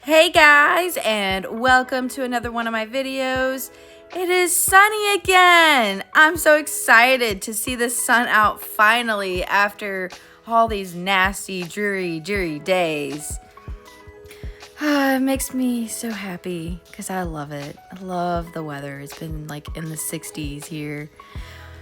Hey guys, and welcome to another one of my videos. It is sunny again. I'm so excited to see the sun out finally after all these nasty, dreary days. It makes me so happy because I love it. I love the weather. It's been like in the 60s here.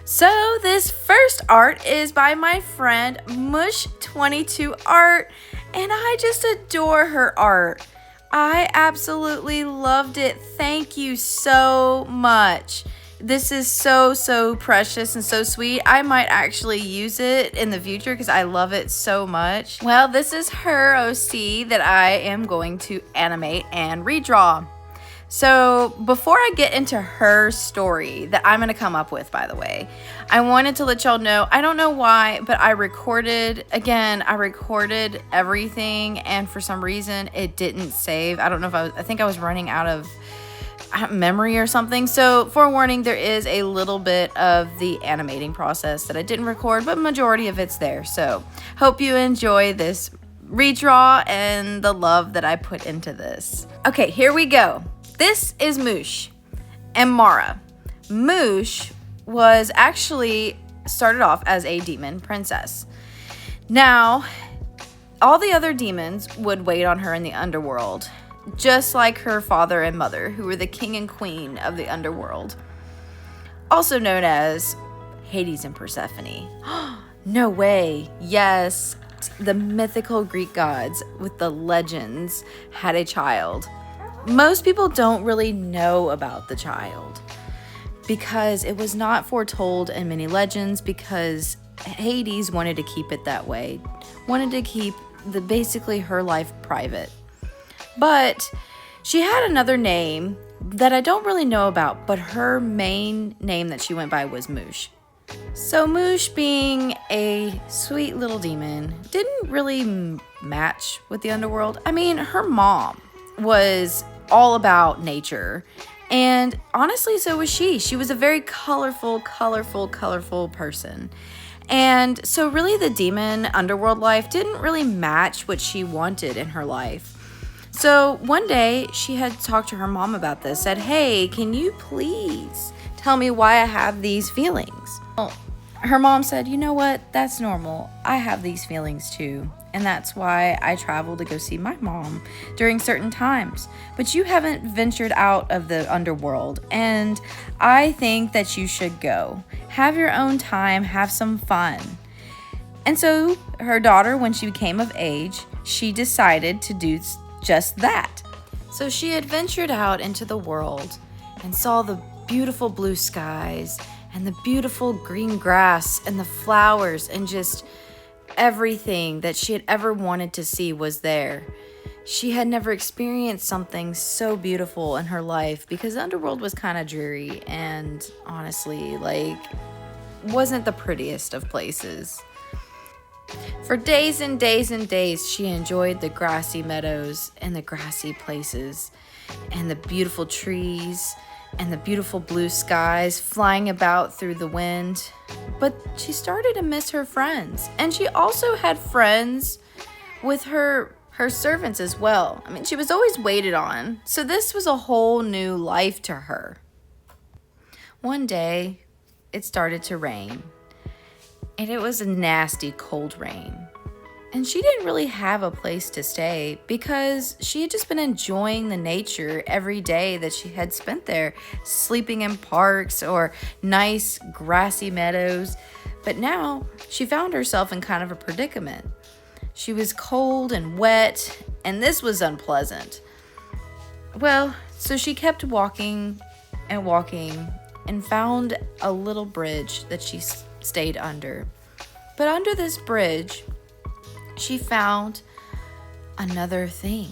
So this first art is by my friend Mush22 Art, and I just adore her art. I absolutely loved it. Thank you so much. This is so precious and so sweet. I might actually use it in the future because I love it so much. Well, this is her OC that I am going to animate and redraw. So before I get into her story that I'm going to come up with, by the way, I wanted to let y'all know, I don't know why, but I recorded everything, and for some reason it didn't save. I don't know if I think I was running out of memory or something. So forewarning, there is a little bit of the animating process that I didn't record, but majority of it's there. So hope you enjoy this redraw and the love that I put into this. Okay, here we go. This is Moosh and Mara. Moosh was actually started off as a demon princess. Now, all the other demons would wait on her in the underworld, just like her father and mother, who were the king and queen of the underworld, also known as Hades and Persephone. No way. Yes, the mythical Greek gods with the legends had a child. Most people don't really know about the child because it was not foretold in many legends, because Hades wanted to keep it that way, wanted to keep basically her life private. But she had another name that I don't really know about, but her main name that she went by was Moosh. So Moosh, being a sweet little demon, didn't really match with the underworld. I mean, her mom was all about nature, and honestly, so was she. She was a very colorful person. And so really the demon underworld life didn't really match what she wanted in her life. So one day she had talked to her mom about this, said, "Hey, can you please tell me why I have these feelings?" Well, her mom said, "You know what? That's normal. I have these feelings too. And that's why I travel to go see my mom during certain times. But you haven't ventured out of the underworld, and I think that you should go. Have your own time, have some fun." And so her daughter, when she became of age, she decided to do just that. So she had ventured out into the world and saw the beautiful blue skies and the beautiful green grass and the flowers, and just everything that she had ever wanted to see was there. She had never experienced something so beautiful in her life, because the underworld was kind of dreary and honestly, wasn't the prettiest of places. For days and days, she enjoyed the grassy meadows and the grassy places and the beautiful trees and the beautiful blue skies flying about through the wind. But she started to miss her friends, and she also had friends with her servants as well. I mean, she was always waited on, so this was a whole new life to her. One day, it started to rain, and it was a nasty cold rain. And she didn't really have a place to stay because she had just been enjoying the nature every day that she had spent there, sleeping in parks or nice grassy meadows. But now she found herself in kind of a predicament. She was cold and wet, and this was unpleasant. Well, so she kept walking and found a little bridge that she stayed under. But under this bridge, she found another thing.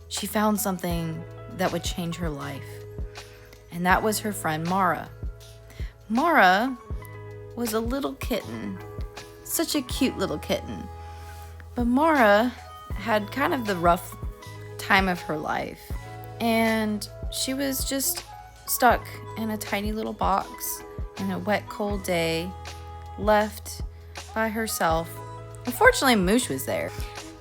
She found something that would change her life. And that was her friend Mara. Mara was a little kitten. Such a cute little kitten. But Mara had kind of the rough time of her life. And she was just stuck in a tiny little box in a wet, cold day, left by herself. Unfortunately, Moosh was there.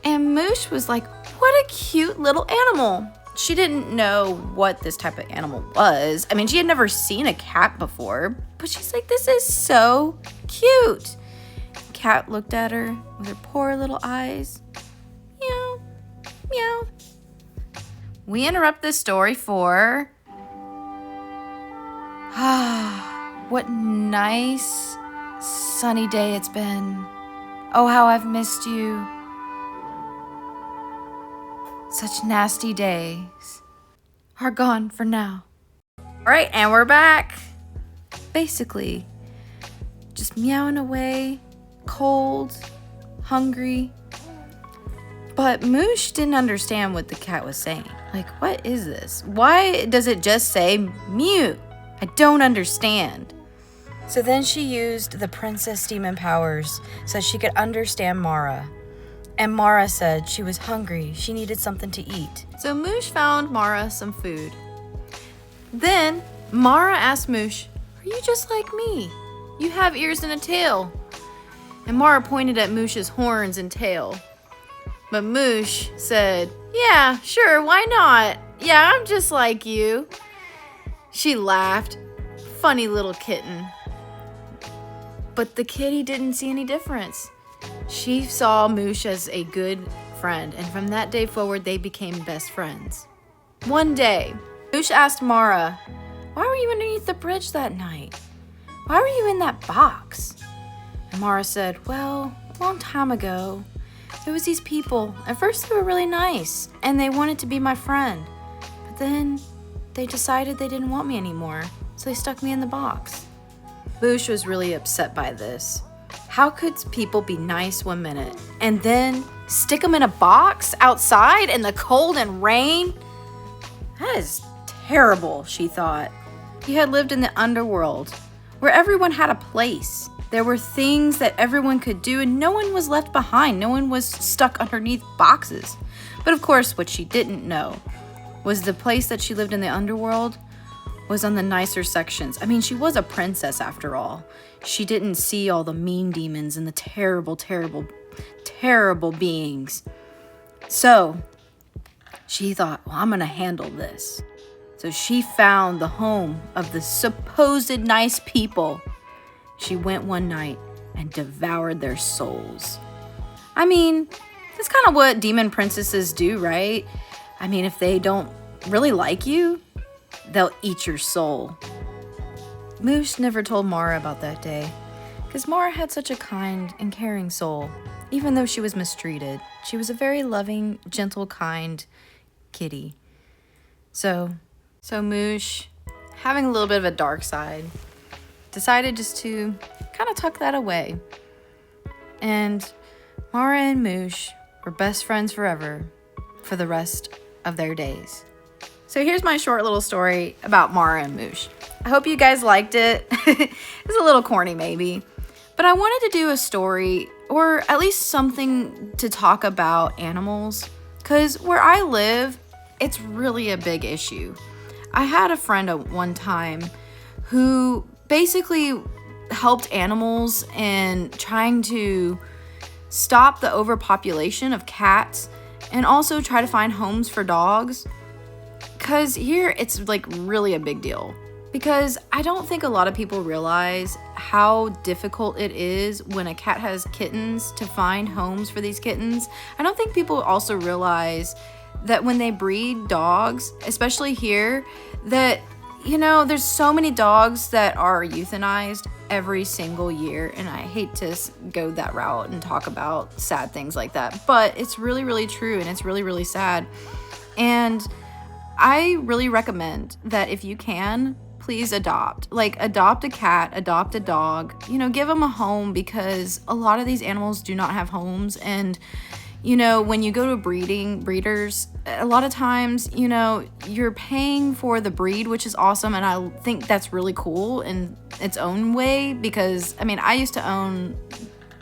And Moosh was like, what a cute little animal. She didn't know what this type of animal was. I mean, she had never seen a cat before, but she's like, this is so cute. Cat looked at her with her poor little eyes. Meow, meow. We interrupt this story for... what nice sunny day it's been. Oh, how I've missed you. Such nasty days are gone for now. All right, and we're back. Basically, just meowing away, cold, hungry. But Moosh didn't understand what the cat was saying. Like, what is this? Why does it just say mew? I don't understand. So then she used the princess demon powers so she could understand Mara. And Mara said she was hungry. She needed something to eat. So Moosh found Mara some food. Then Mara asked Moosh, are you just like me? You have ears and a tail. And Mara pointed at Moosh's horns and tail. But Moosh said, yeah, sure, why not? Yeah, I'm just like you. She laughed. Funny little kitten. But the kitty didn't see any difference. She saw Moosh as a good friend, and from that day forward, they became best friends. One day, Moosh asked Mara, why were you underneath the bridge that night? Why were you in that box? And Mara said, well, a long time ago, there was these people. At first, they were really nice, and they wanted to be my friend. But then, they decided they didn't want me anymore, so they stuck me in the box. Moosh was really upset by this. How could people be nice one minute and then stick them in a box outside in the cold and rain? That is terrible, she thought. He had lived in the underworld where everyone had a place. There were things that everyone could do and no one was left behind. No one was stuck underneath boxes. But of course, what she didn't know was the place that she lived in the underworld was on the nicer sections. I mean, she was a princess after all. She didn't see all the mean demons and the terrible, terrible, terrible beings. So she thought, well, I'm gonna handle this. So she found the home of the supposed nice people. She went one night and devoured their souls. I mean, that's kind of what demon princesses do, right? I mean, if they don't really like you, they'll eat your soul. Moosh never told Mara about that day, because Mara had such a kind and caring soul. Even though she was mistreated, she was a very loving, gentle, kind kitty. So Moosh, having a little bit of a dark side, decided just to kind of tuck that away. And Mara and Moosh were best friends forever for the rest of their days. So here's my short little story about Mara and Moosh. I hope you guys liked it. It's a little corny maybe, but I wanted to do a story or at least something to talk about animals, because where I live, it's really a big issue. I had a friend at one time who basically helped animals in trying to stop the overpopulation of cats and also try to find homes for dogs. Because here it's like really a big deal. Because I don't think a lot of people realize how difficult it is when a cat has kittens to find homes for these kittens. I don't think people also realize that when they breed dogs, especially here, that, you know, there's so many dogs that are euthanized every single year. And I hate to go that route and talk about sad things like that, but it's really, really true. And it's really, really sad. And I really recommend that if you can, please adopt. Like, adopt a cat, adopt a dog, you know, give them a home, because a lot of these animals do not have homes. And, you know, when you go to breeders, a lot of times, you know, you're paying for the breed, which is awesome. And I think that's really cool in its own way, because, I mean, I used to own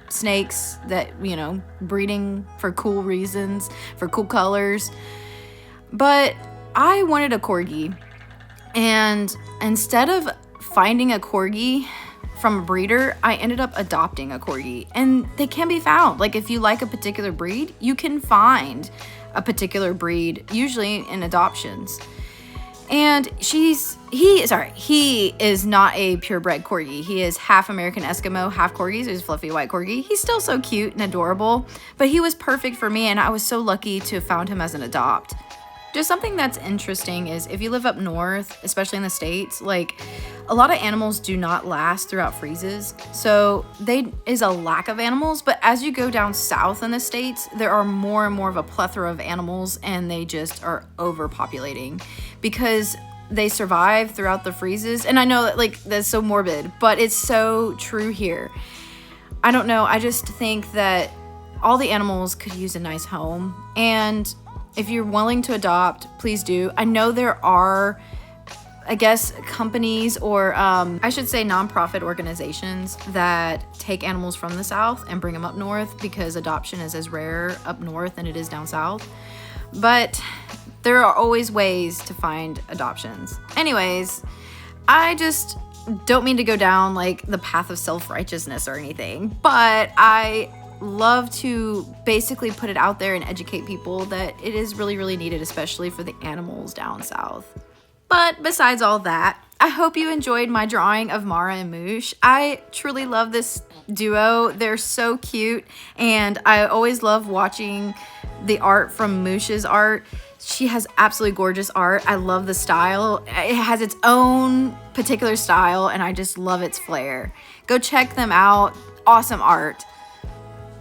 snakes that, you know, breeding for cool reasons, for cool colors. But I wanted a corgi, and instead of finding a corgi from a breeder, I ended up adopting a corgi, and they can be found. Like if you like a particular breed, you can find a particular breed, usually in adoptions. And he is not a purebred corgi. He is half American Eskimo, half corgi, so he's a fluffy white corgi. He's still so cute and adorable, but he was perfect for me, and I was so lucky to have found him as an adopt. Just something that's interesting is if you live up north, especially in the States, like a lot of animals do not last throughout freezes. So there is a lack of animals, but as you go down south in the States, there are more and more of a plethora of animals, and they just are overpopulating because they survive throughout the freezes. And I know that like that's so morbid, but it's so true here. I don't know. I just think that all the animals could use a nice home, and if you're willing to adopt, please do. I know there are, I guess, companies or I should say nonprofit organizations that take animals from the South and bring them up north because adoption is as rare up north than it is down south. But there are always ways to find adoptions. Anyways, I just don't mean to go down like the path of self-righteousness or anything, but I love to basically put it out there and educate people that it is really, really needed, especially for the animals down south. But besides all that, I hope you enjoyed my drawing of Mara and Moosh. I truly love this duo. They're so cute, and I always love watching the art from Moosh's art. She has absolutely gorgeous art. I love the style. It has its own particular style, and I just love its flair. Go check them out. Awesome art.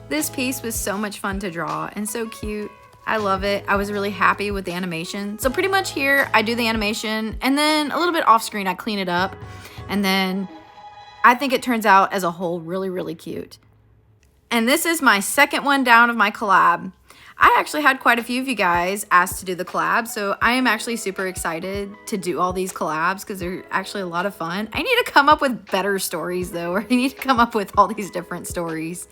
This piece was so much fun to draw and so cute. I love it. I was really happy with the animation. So pretty much here, I do the animation, and then a little bit off screen, I clean it up. And then I think it turns out as a whole really, really cute. And this is my second one down of my collab. I actually had quite a few of you guys asked to do the collab, so I am actually super excited to do all these collabs because they're actually a lot of fun. I need to come up with better stories though, or I need to come up with all these different stories.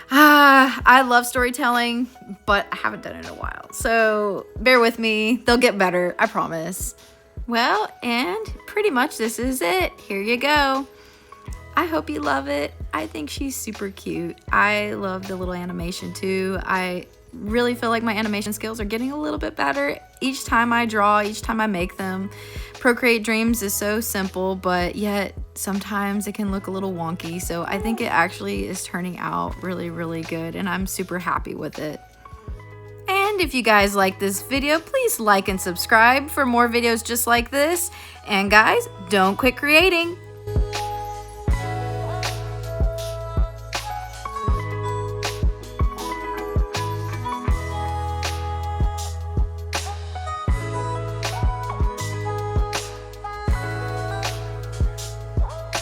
I love storytelling, but I haven't done it in a while. So bear with me. They'll get better. I promise. Well, and pretty much this is it. Here you go. I hope you love it. I think she's super cute. I love the little animation too. I really feel like my animation skills are getting a little bit better each time I draw, each time I make them. Procreate Dreams is so simple, but yet sometimes it can look a little wonky. So I think it actually is turning out really, really good, and I'm super happy with it. And if you guys like this video, please like and subscribe for more videos just like this. And guys, don't quit creating.